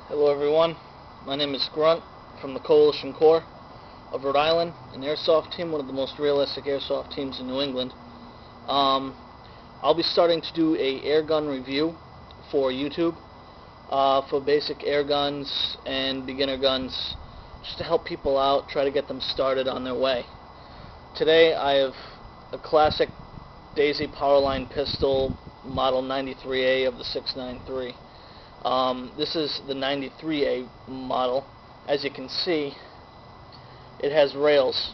Hello everyone, my name is Grunt from the Coalition Corps of Rhode Island, an airsoft team, one of the most realistic airsoft teams in New England. I'll be starting to do a airgun review for YouTube for basic air guns and beginner guns, just to help people out, try to get them started on their way. Today I have a classic Daisy Powerline pistol, model 93A of the 693. This is the 93A model. As you can see, it has rails.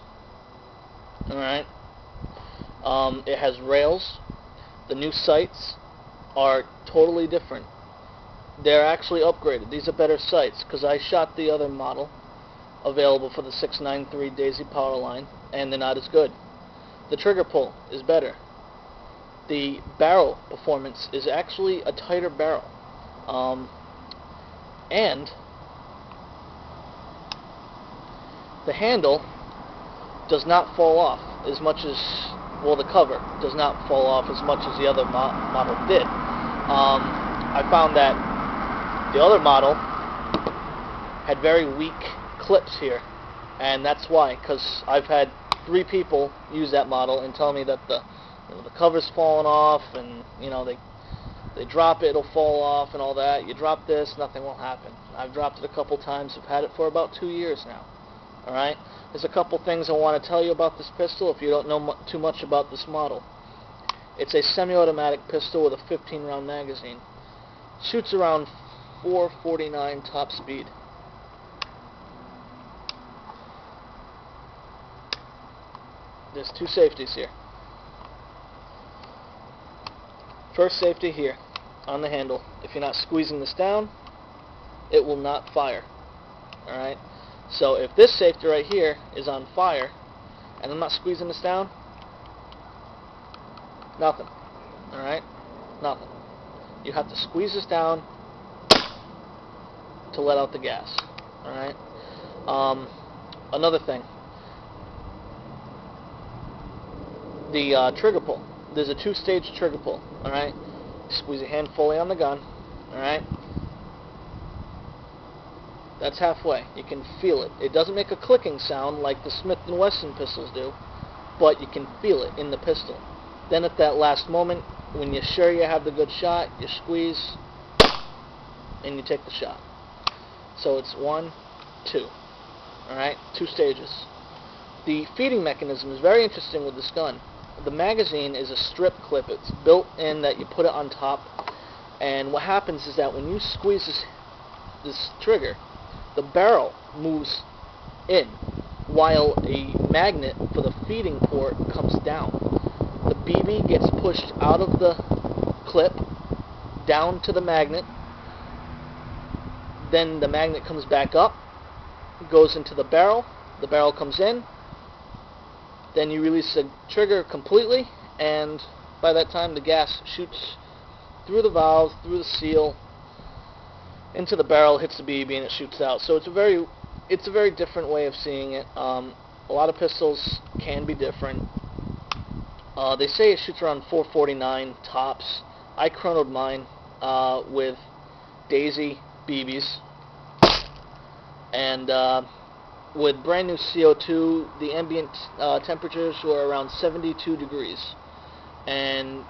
Alright? It has rails. The new sights are totally different. They're actually upgraded. These are better sights, because I shot the other model available for the 693 Daisy Powerline, and they're not as good. The trigger pull is better. The barrel performance is actually a tighter barrel. And the handle does not fall off as much as, well, the cover does not fall off as much as the other model did. I found that the other model had very weak clips here, and that's why, because I've had 3 people use that model and tell me that the cover's falling off, and they drop it, it'll fall off and all that. You drop this, nothing will happen. I've dropped it a couple times. I've had it for about 2 years now. Alright? There's a couple things I want to tell you about this pistol if you don't know too much about this model. It's a semi-automatic pistol with a 15-round magazine. Shoots around 449 top speed. There's 2 safeties here. First safety here on the handle. If you're not squeezing this down, it will not fire. Alright? So if this safety right here is on fire and I'm not squeezing this down, nothing. Alright? Nothing. You have to squeeze this down to let out the gas. Alright? Another thing. The trigger pull. There's a 2-stage trigger pull. Alright? Squeeze your hand fully on the gun. Alright? That's halfway. You can feel it. It doesn't make a clicking sound like the Smith & Wesson pistols do, but you can feel it in the pistol. Then at that last moment, when you're sure you have the good shot, you squeeze, and you take the shot. So it's 1, 2. Alright? 2 stages. The feeding mechanism is very interesting with this gun. The magazine is a strip clip. It's built in that you put it on top, and what happens is that when you squeeze this trigger, the barrel moves in while a magnet for the feeding port comes down. The BB gets pushed out of the clip down to the magnet, then the magnet comes back up, goes into the barrel comes in, then you release the trigger completely, and by that time the gas shoots through the valve, through the seal, into the barrel, hits the BB, and it shoots out. So it's a very different way of seeing it. A lot of pistols can be different. They say it shoots around 449 tops. I chronoed mine with Daisy BBs, and with brand new CO2, the ambient temperatures were around 72 degrees. And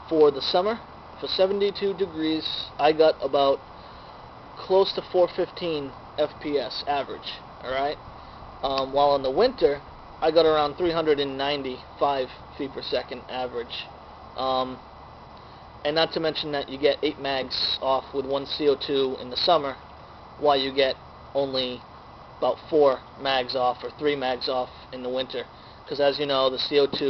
for the summer, for 72 degrees, I got about close to 415 FPS average. Alright? While in the winter, I got around 395 feet per second average. And not to mention that you get 8 mags off with 1 CO2 in the summer, while you get only about 4 mags off or 3 mags off in the winter, because as you know, the CO2